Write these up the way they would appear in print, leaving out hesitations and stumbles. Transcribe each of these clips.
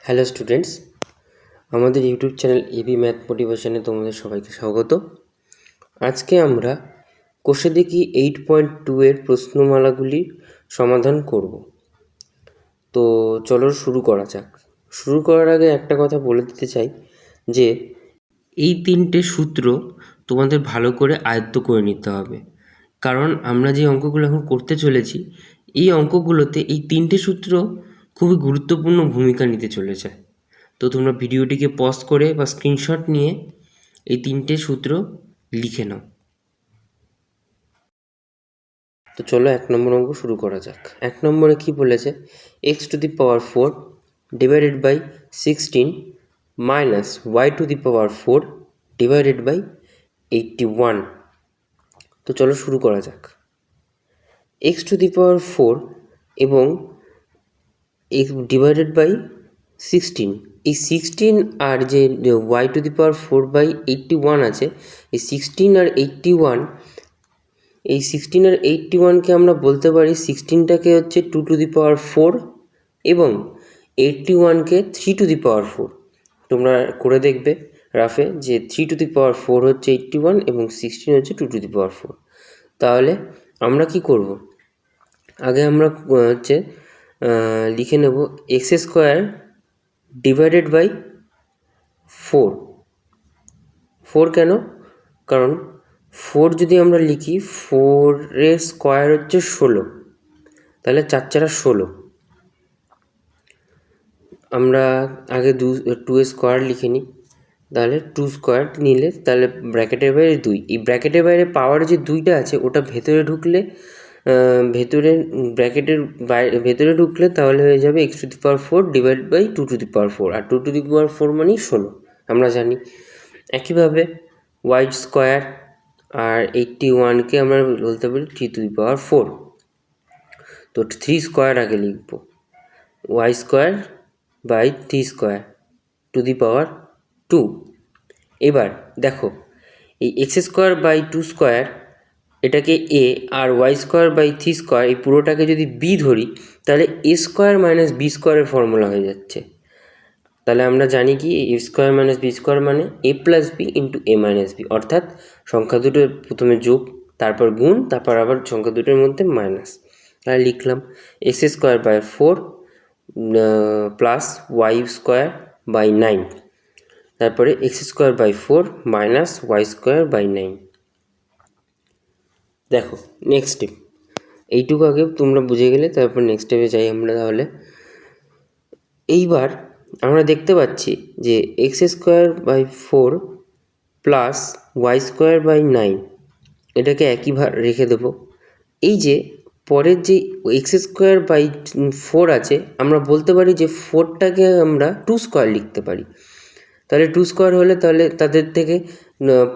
Hello students, আমাদের YouTube channel AB math মোটিভেশনে তোমাদের সবাইকে স্বাগত। আজকে আমরা কোষে দেখি 8.2 এর প্রশ্নমালাগুলির সমাধান করব। তো চলো শুরু করা যাক। শুরু করার আগে একটা কথা বলে দিতে চাই যে এই তিনটে সূত্র তোমাদের ভালো করে আয়ত্ত করে নিতে হবে, কারণ আমরা যে অঙ্কগুলো এখন করতে চলেছি এই অঙ্কগুলোতে এই তিনটে সূত্র খুবই গুরুত্বপূর্ণ ভূমিকা নিতে চলেছে। তো তোমরা ভিডিওটিকে পজ করে বা স্ক্রিনশট নিয়ে এই তিনটে সূত্র লিখে নাও। তো চলো 1 নম্বর অঙ্ক শুরু করা যাক। 1 নম্বরে কি বলেছে, x⁴ divided by 16 minus y⁴ divided by 81। তো চলো শুরু করা যাক। x⁴ এবং ডিভাইডেড বাই 16, এই 16 আর যে y⁴/81 আছে, এই 16 আর 81, এই 16 আর 81কে আমরা বলতে পারি 16টাকে হচ্ছে 2⁴ এবং 81কে 3⁴। তোমরা করে দেখবে রাফে যে 3⁴ হচ্ছে 81 এবং 16 হচ্ছে 2⁴। তাহলে আমরা কি করব, আগে আমরা হচ্ছে লিখে নেব x² ডিভাইডেড বাই 4 কেন, কারণ 4 যদি আমরা লিখি 4 স্কোয়ার হচ্ছে 16, তাহলে 4 × 16। আমরা আগে 2 স্কোয়ার লিখে নিই, তাহলে 2 স্কোয়ার নিলে তাহলে ব্র্যাকেটের বাইরে 2, এই ব্র্যাকেটের বাইরে পাওয়ার যে 2টা আছে ওটা ভেতরে ঢুকলে ব্র্যাকেটের বাইরে ভেতরে ঢুকলে তাহলে হয়ে যাবে x⁴ ডিভাইড বাই 2⁴, আর 2⁴ মানেই 16 আমরা জানি। একইভাবে y² আর 81কে আমরা বলতে পারি 3⁴। তো 3 স্কোয়ার আগে লিখব, y² বাই 3² ⁴ এবার দেখো এই x² বাই 2² এটাকে a আর y² বাই 3² এই পুরোটাকে যদি b ধরি তাহলে a² মাইনাস b² ফর্মুলা হয়ে যাচ্ছে। তাহলে আমরা জানি কি a² মাইনাস b² মানে a plus b into a minus b, অর্থাৎ সংখ্যা দুটোর প্রথমে যোগ, তারপর গুণ, তারপর আবার সংখ্যা দুটোর মধ্যে মাইনাস। তাহলে লিখলাম x²/4 প্লাস y² বাই 9, তারপরে x²/4 মাইনাস y²/9। দেখো নেক্সট স্টেপ, এইটুকু আগে তোমরা বুঝে গেলে, তারপর নেক্সট স্টেপে যাই আমরা। তাহলে এইবার আমরা দেখতে পাচ্ছি যে x²/4 প্লাস y²/9 এটাকে একইভাবে রেখে দেবো। এই যে পরের যে x²/4 আছে, আমরা বলতে পারি যে 4টাকে আমরা 2² লিখতে পারি। তাহলে 2² হলে তাহলে তাদের থেকে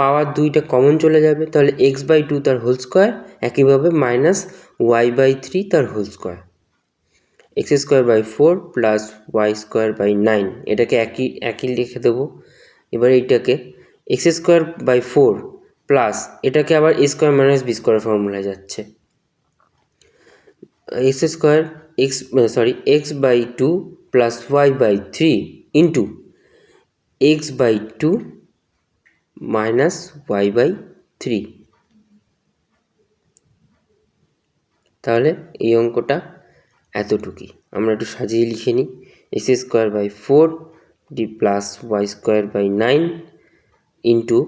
পাওয়ার 2টা কমন চলে যাবে, তাহলে x/2 তার হোল স্কোয়ার, একইভাবে মাইনাস y/3 তার whole square. x²/4 plus y²/9 এটাকে একই লিখে দেবো। এবার এইটাকে x²/4 প্লাস এটাকে আবার a² মাইনাস b² ফর্মুলায় যাচ্ছে, x/2 plus y/3 into x/2 minus y/3। তাহলে এই অঙ্কটা এতটুকুই। আমরা একটু সাজিয়ে লিখে নিই, x²/4 D plus y²/9 into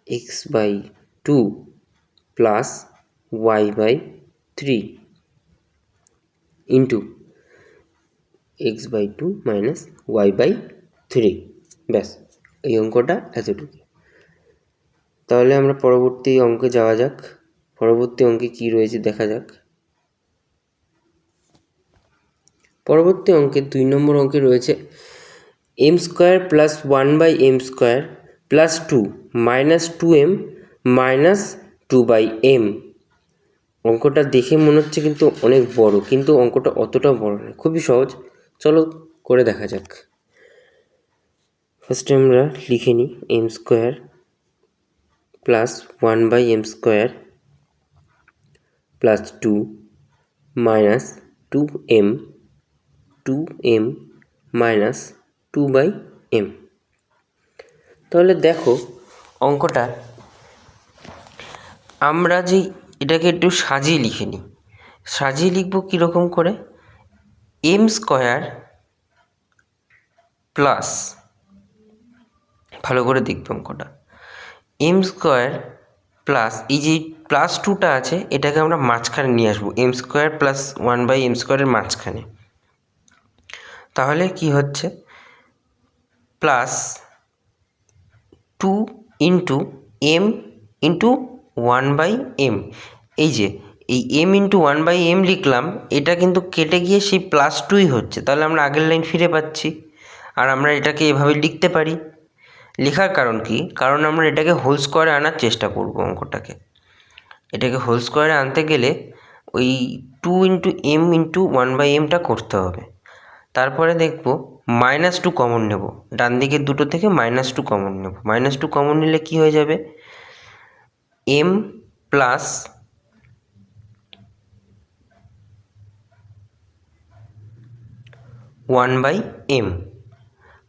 x/2 plus y/3 into x/2 minus y/3। ব্যাস, এই অঙ্কটা এতটুকু। তাহলে আমরা পরবর্তী অঙ্কে যাওয়া যাক। পরবর্তী অঙ্কে কি রয়েছে দেখা যাক। পরবর্তী অঙ্কে 2 নম্বর অঙ্কে রয়েছে m² plus 1/m² plus 2 minus 2m minus 2/m। অঙ্কটা দেখে মনে হচ্ছে কিন্তু অনেক বড়, কিন্তু অঙ্কটা অতটাও বড় নয়, খুবই সহজ। চলো করে দেখা যাক। ফার্স্টে আমরা লিখে নিই m² plus 1/m² plus 2 minus 2m minus 2/m। তাহলে দেখো অঙ্কটা আমরা যে এটাকে একটু সাজিয়ে লিখে নিই। সাজিয়ে লিখবো কীরকম করে, m স্কোয়ার প্লাস, ভালো করে দেখবো অঙ্কটা, m স্কোয়ার প্লাস এই যে প্লাস 2টা আছে এটাকে আমরা মাঝখানে নিয়ে আসবো, m স্কোয়ার প্লাস 1/m স্কোয়ারের মাঝখানে। তাহলে কি হচ্ছে, plus 2 into m into 1/m। এই যে এই m ইন্টু 1/m লিখলাম, এটা কিন্তু কেটে গিয়ে সেই প্লাস 2ই হচ্ছে, তাহলে আমরা আগের লাইন ফিরে পাচ্ছি। আর আমরা এটাকে এভাবে লিখতে পারি। লেখার কারণ কি, কারণ আমরা এটাকে হোল স্কোয়ারে আনার চেষ্টা করব। অঙ্কটাকে এটাকে হোল স্কোয়ারে আনতে গেলে ওই 2 ইন্টু m ইন্টু 1/mটা করতে হবে। তারপরে দেখব -2 কমন নেব, ডান দিকের দুটো থেকে -2 কমন নেব। -2 কমন নিলে কি হয়ে যাবে, m প্লাস 1/m,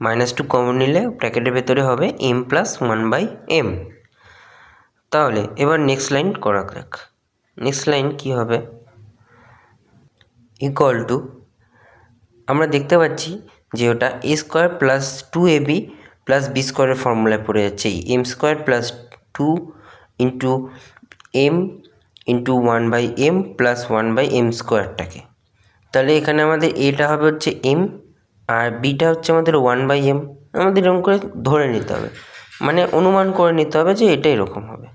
-2 কমন নিলে ব্র্যাকেটের ভেতরে হবে m প্লাস 1/m। তাহলে এবার নেক্সট লাইন করা যাক। নেক্সট লাইন কি হবে, ইকুয়াল টু, আমরা দেখতে পাচ্ছি যে ওটা a square plus 2ab plus b স্কোয়ারের ফর্মুলায় পড়ে যাচ্ছে এই m square plus 2 into m into 1/m plus 1/m স্কোয়ারটাকে। তাহলে এখানে আমাদের এটা হবে হচ্ছে m আর বিটা হচ্ছে আমাদের 1/m। আমাদের এরকম করে ধরে নিতে হবে, মানে অনুমান করে নিতে হবে যে এটা এরকম হবে।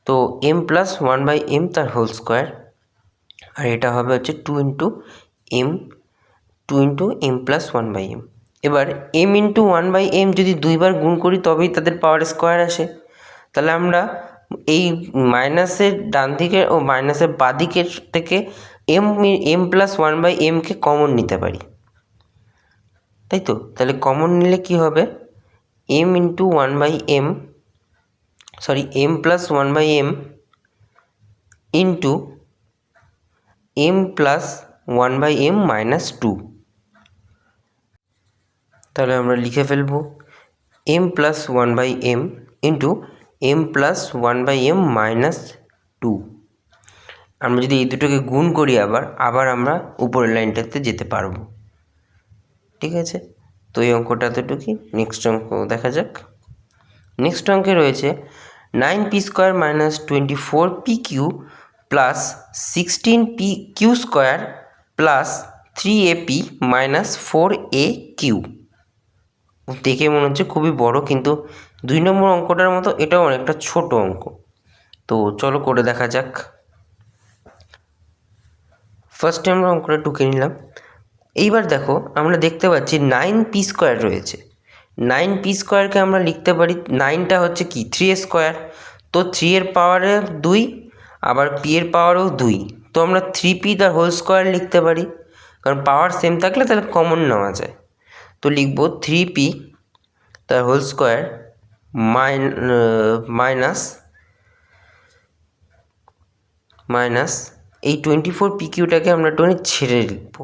তো m প্লাস 1/m তার হোল স্কোয়ার, আর এটা হবে হচ্ছে 2 ইন্টু m প্লাস 1/m। এবার m ইন্টু 1/m যদি দুইবার গুণ করি তবেই তাদের পাওয়ার স্কোয়ার আসে। তাহলে আমরা এই মাইনাসের ডান দিকের ও মাইনাসের বাঁ দিকের থেকে m প্লাস 1/mকে কমন নিতে পারি, তাই তো। তাহলে কমন নিলে কি হবে, m into 1/m, sorry m plus 1/m into m plus 1/m minus 2। তাহলে আমরা লিখে ফেলবো m plus 1/m into m plus 1/m minus 2। আমরা যদি এই দুটোকে গুণ করি আবার আমরা উপরের লাইনটাতে যেতে পারবো, ঠিক আছে। তো এই অঙ্কটা এতটুকুই। নেক্সট অঙ্ক দেখা যাক। নেক্সট অঙ্কে রয়েছে 9p square minus 24pq plus 16pq square plus 3ap minus 4aq। দেখে মনে হচ্ছে খুবই বড়, কিন্তু 2 নম্বর অঙ্কটার মতো এটাও অনেকটা ছোট অঙ্ক। তো চলো করে দেখা যাক। ফার্স্টে আমরা অঙ্কটা টুকে নিলাম। এইবার দেখো আমরা দেখতে পাচ্ছি 9p স্কোয়ার রয়েছে। 9p স্কোয়ারকে আমরা লিখতে পারি, 9টা হচ্ছে কি 3 স্কোয়ার, তো 3 এর পাওয়ারে 2, আবার p এর পাওয়ারেও 2, তো আমরা 3p তার হোল স্কোয়ার লিখতে পারি, কারণ পাওয়ার সেম থাকলে তাহলে কমন নেওয়া যায়। তো লিখব 3p তার হোল স্কোয়ার মাইনাস এই 24pqটাকে আমরা একটুখানি ছেড়ে লিখব।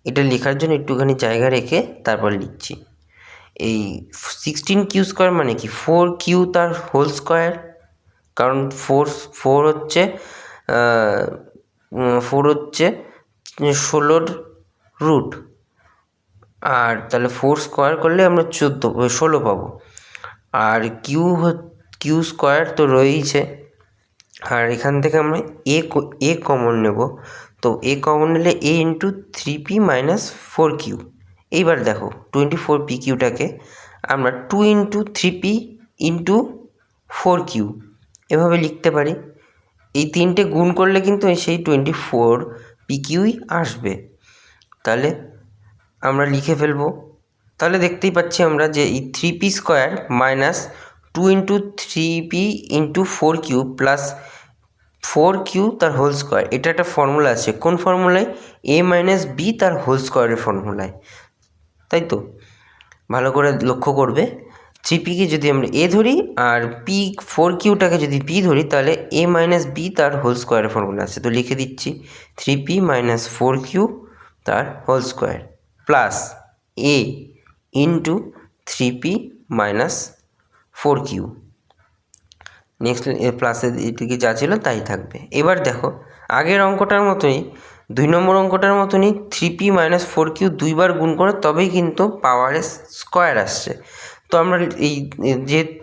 এটা লেখার জন্য একটুখানি জায়গা রেখে তারপর লিখছি। এই 16q স্কোয়ার মানে কি 4q তার হোল স্কোয়ার, কারণ 4 হচ্ছে 16র রুট, আর তাহলে 4 স্কোয়ার করলে আমরা 16 পাবো। আর কিউ স্কোয়ার তো রয়েইছে, আর এখান থেকে আমরা এ কমন নেব। তো এ কমন নিলে a into 3p minus 4q। এইবার দেখো 24pqটাকে আমরা 2 ইন্টু 3p ইন্টু 4q এভাবে লিখতে পারি। এই তিনটে গুণ করলে কিন্তু সেই 24pqই আসবে। তাহলে আমরা লিখে ফেলবো। তাহলে দেখতেই পাচ্ছি আমরা যে এই 3p square minus 2 into 3p into 4q plus 4q তার হোল স্কোয়ার, এটা একটা ফর্মুলা আছে। কোন ফর্মুলায়, a মাইনাস b তার হোল স্কোয়ারের ফর্মুলায়, তাই তো। ভালো করে লক্ষ্য করবে, 3pকে যদি আমরা a ধরি আর 4qটাকে যদি p ধরি, তাহলে a মাইনাস b তার হোল স্কোয়ারের ফর্মুলা আছে। তো লিখে দিচ্ছি 3p মাইনাস 4q তার whole square plus a into 3p minus 4q। Next প্লাসের দিকে যা ছিল তাই থাকবে। এবার দেখো আগের অঙ্কটার মতোই 2 নম্বর অঙ্কটার মতনই 3p মাইনাস 4q দুইবার গুণ করে তবেই কিন্তু পাওয়ারের স্কোয়ার আসছে। তো আমরা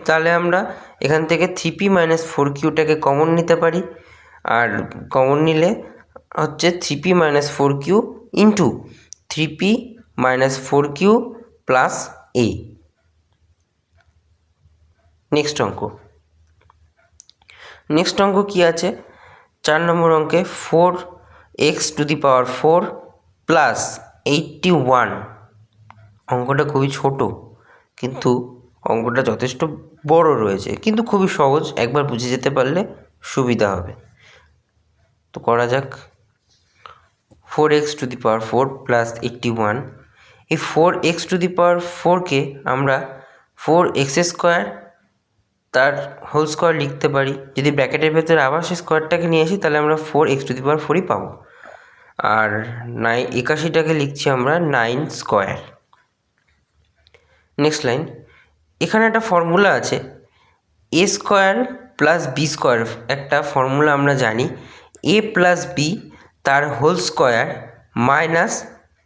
তাহলে আমরা এখান থেকে 3p মাইনাস 4qটাকে কমন নিতে পারি, আর কমন নিলে হচ্ছে 3p minus 4q into 3p minus 4q plus a। Next অঙ্ক কী আছে? 4 নম্বর অঙ্কে 4x⁴ প্লাস 81। অঙ্কটা খুবই ছোট, কিন্তু অঙ্কটা যথেষ্ট বড় রয়েছে, কিন্তু খুবই সহজ, একবার বুঝে যেতে পারলে সুবিধা হবে। তো করা যাক। 4x⁴ প্লাস 81, এই 4x⁴কে আমরা 4x² তার হোল স্কোয়ার লিখতে পারি। যদি ব্র্যাকেটের ভেতরে আবার সেই স্কোয়ারটাকে নিয়ে আসি তাহলে আমরা 4x⁴ পাবো। আর 81টাকে লিখছি আমরা 9 স্কোয়ার। নেক্সট লাইন, এখানে একটা ফর্মুলা আছে a square plus b square. একটা ফর্মুলা আমরা জানি, a প্লাস b তার হোল স্কোয়ার মাইনাস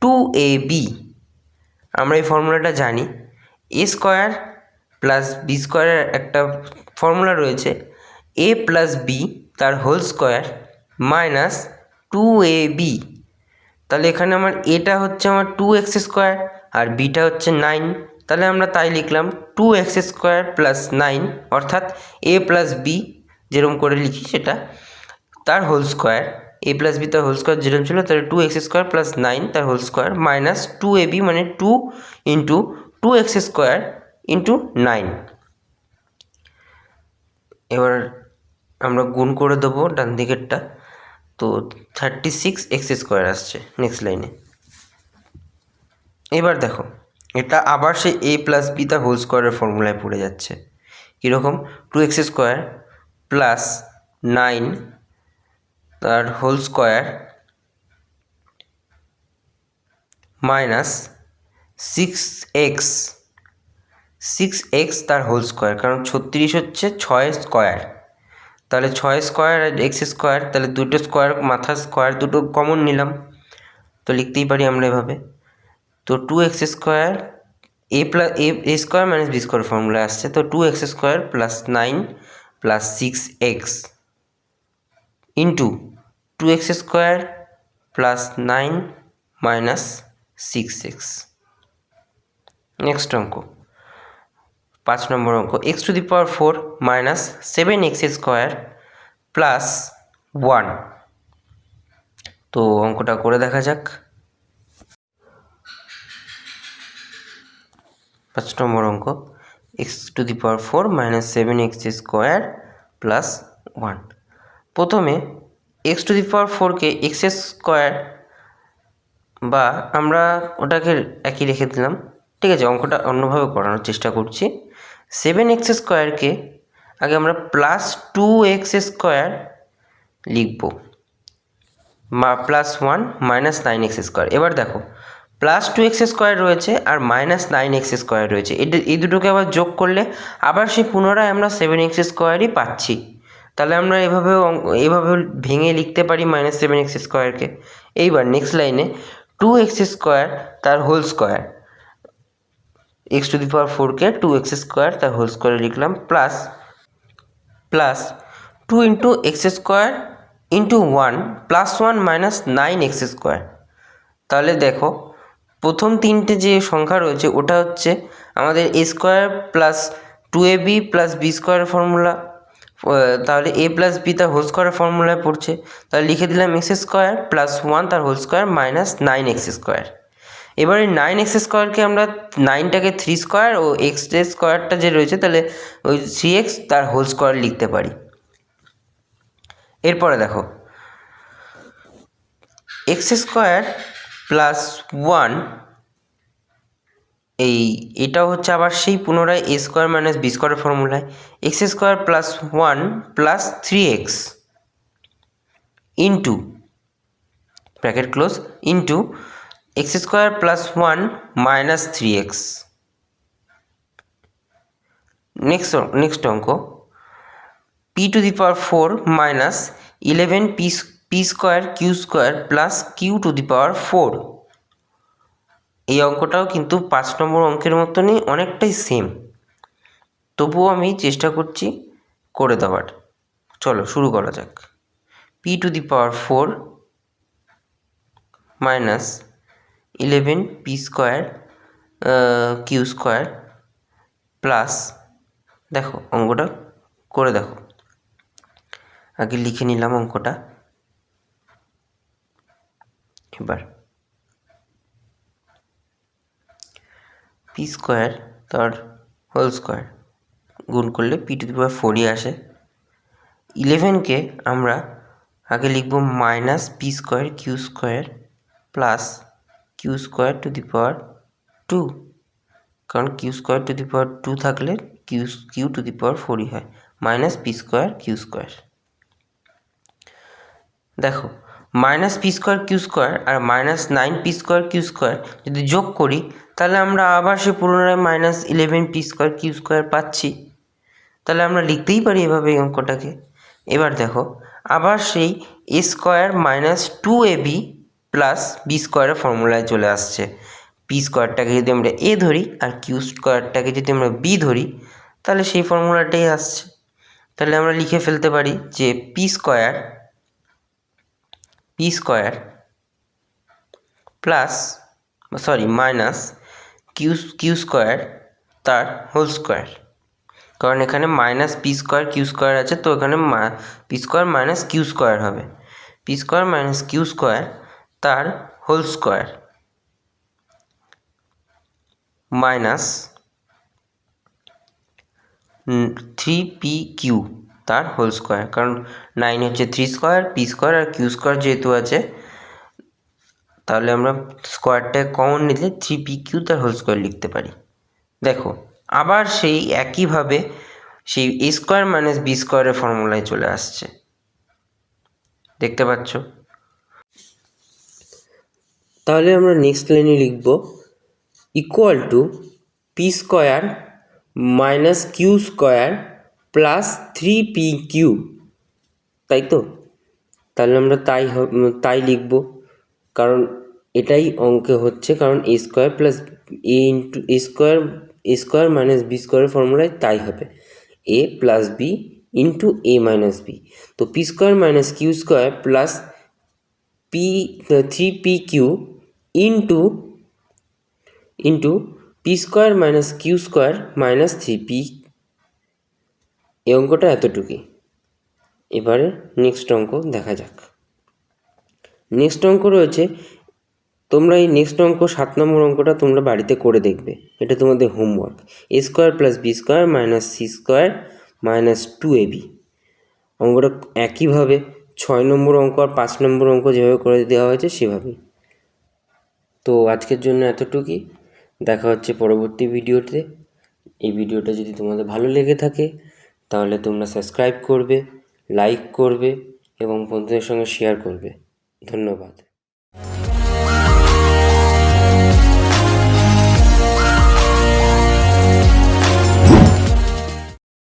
2ab। আমরা এই ফর্মুলাটা জানি। a স্কোয়ার প্লাস বি স্কোয়ারের একটা ফর্মুলা রয়েছে, a প্লাস বি তার হোল স্কোয়ার মাইনাস 2ab। তাহলে এখানে আমার এটা হচ্ছে আমার 2x² আর বিটা হচ্ছে 9। তাহলে আমরা তাই লিখলাম 2x² প্লাস 9, অর্থাৎ a প্লাস বি যেরকম করে লিখি সেটা তার whole square, a plus B তার হোল স্কোয়ার যেরকম ছিল তাহলে 2x² প্লাস 9 তার হোল স্কোয়ার মাইনাস 2ab, মানে 2 ইন্টু 2x² ইন্টু 9। এবার আমরা গুণ করে দেবো ডান দিকেরটা, তো 36x² আসছে নেক্সট লাইনে। এবার দেখো এটা আবার সেই a প্লাস বি তার হোল স্কোয়ারের ফর্মুলায় পড়ে যাচ্ছে। কীরকম? 2x² প্লাস 9 তার হোল স্কোয়ার মাইনাস 6x তার হোল স্কোয়ার, কারণ 36 হচ্ছে 6 স্কোয়ার। তাহলে 6 স্কোয়ার আর x², তাহলে দুটো স্কোয়ার মাথার স্কোয়ার দুটো কমন নিলাম, তো লিখতেই পারি আমরা এভাবে। তো 2x² a plus a square minus B square formula আসছে, তো 2x² plus 9 plus 6x into 2x² plus 9 minus 6x। Next অঙ্ক 5 নম্বর অঙ্ক, x⁴ মাইনাস 7x² প্লাস 1। তো অঙ্কটা করে দেখা যাক। 5 নম্বর অঙ্ক, x⁴ মাইনাস 7x² প্লাস 1। প্রথমে x⁴কে x² বা আমরা ওটাকে একই রেখে দিলাম, ঠিক আছে। অঙ্কটা অন্যভাবে করানোর চেষ্টা করছি। 7x² আগে আমরা প্লাস 2x² লিখব, প্লাস 1 মাইনাস 9x²। এবার দেখো প্লাস 2x² রয়েছে আর মাইনাস 9x² রয়েছে, এই দুটোকে আবার যোগ করলে আবার সেই পুনরায় আমরা 7x² পাচ্ছি। তাহলে আমরা এভাবে ভেঙে লিখতে পারি মাইনাস 7x²কে। এইবার নেক্সট লাইনে 2x² তার হোল স্কোয়ার, x⁴কে 2x² তার হোল স্কোয়ারে লিখলাম, plus 2 into x² into 1 plus 1 minus 9x²। তাহলে দেখো প্রথম তিনটে যে সংখ্যা রয়েছে ওটা হচ্ছে আমাদের a² plus 2ab plus b² formula, তাহলে a প্লাস বি তার হোল স্কোয়ারের ফর্মুলায় পড়ছে। তাহলে লিখে দিলাম x² প্লাস 1 তার হোল স্কোয়ার মাইনাস 9x²। এবার এই 9x²কে আমরা 9টাকে 3² ও x² যে রয়েছে তাহলে ওই 3x তার হোল স্কোয়ার লিখতে পারি। এরপরে দেখো x² প্লাস 1, এটাও হচ্ছে আবার সেই পুনরায় a² মাইনাস b² ফর্মুলায়, x² plus 1 plus 3x into bracket close into x square plus 1 minus 3x। Next অঙ্ক p to the power 4 minus 11 P square Q square plus q to the power 4। এই অঙ্কটাও কিন্তু 5 নম্বর অঙ্কের মতনই অনেকটাই same, তবুও আমি চেষ্টা করছি করে দেওয়ার। চলো শুরু করা যাক। P to the power 4 minus 11 P square Q square plus, দেখো অঙ্কটা করে দেখো, আগে লিখে নিলাম অঙ্কটা। এবার পি স্কোয়ার তার হোল স্কোয়ার গুণ করলে পি টু দি পাওয়ার 4ই আসে। 11কে আমরা আগে লিখব minus p square Q square plus q square to the power 2, কারণ q square to the power 2 থাকলে কিউ টু দি পাওয়ার 4ই হয়, minus p square Q square. দেখো minus p square Q square আর minus 9 p square Q square যদি যোগ করি তাহলে আমরা আবার সে পুনরায় minus 11 P square Q square পাচ্ছি। তাহলে আমরা লিখতেই পারি এভাবে এই অঙ্কটাকে। এবার দেখো আবার সেই a square minus 2ab plus b স্কোয়ারের ফর্মুলায় চলে আসছে। পি স্কোয়ারটাকে যদি আমরা এ ধরি আর কিউ স্কোয়ারটাকে যদি আমরা বি ধরি তাহলে সেই ফর্মুলাটাই আসছে। তাহলে আমরা লিখে ফেলতে পারি যে p square plus minus Q square তার হোল স্কোয়ার, কারণ এখানে minus p square Q square আছে, তো এখানে p square minus Q square হবে। P square minus Q square তার whole square minus 3p q তার হোল স্কোয়ার, কারণ 9 হচ্ছে 3 স্কোয়ার, পি স্কোয়ার আর কিউ স্কোয়ার যেহেতু আছে, তাহলে আমরা স্কোয়ারটাকে কমন নিলে 3p কিউ তার হোল স্কোয়ার লিখতে পারি। দেখো আবার সেই একইভাবে সেই এ স্কোয়ার মাইনাস বি স্কোয়ারের ফর্মুলায় চলে আসছে, দেখতে পাচ্ছ। তাহলে আমরা নেক্সট লাইনে লিখব equal to P square minus Q square plus 3p Q, তাই তো? তাহলে আমরা তাই লিখব, কারণ এটাই অঙ্কে হচ্ছে, কারণ A square plus A square minus B স্কোয়ারের ফর্মুলায় তাই হবে, A plus B into A minus B. তো P square minus Q square plus 3p Q into P square minus Q square minus 3p। এই অঙ্কটা এতটুকুই। এবারে নেক্সট অঙ্ক দেখা যাক। নেক্সট অঙ্ক রয়েছে, তোমরা এই নেক্সট অঙ্ক 7 নম্বর অঙ্কটা তোমরা বাড়িতে করে দেখবে, এটা তোমাদের homework. A square plus b square minus c square minus 2ab। অঙ্কটা একইভাবে 6 নম্বর অঙ্ক আর 5 নম্বর অঙ্ক যেভাবে করে দেওয়া হয়েছে সেভাবেই। তো আজকের জন্য এতটুকুই, দেখা হচ্ছে পরবর্তী ভিডিওতে। এই ভিডিওটা যদি তোমাদের ভালো লেগে থাকে তাহলে তোমরা সাবস্ক্রাইব করবে, লাইক করবে এবং বন্ধুদের সঙ্গে শেয়ার করবে। ধন্যবাদ।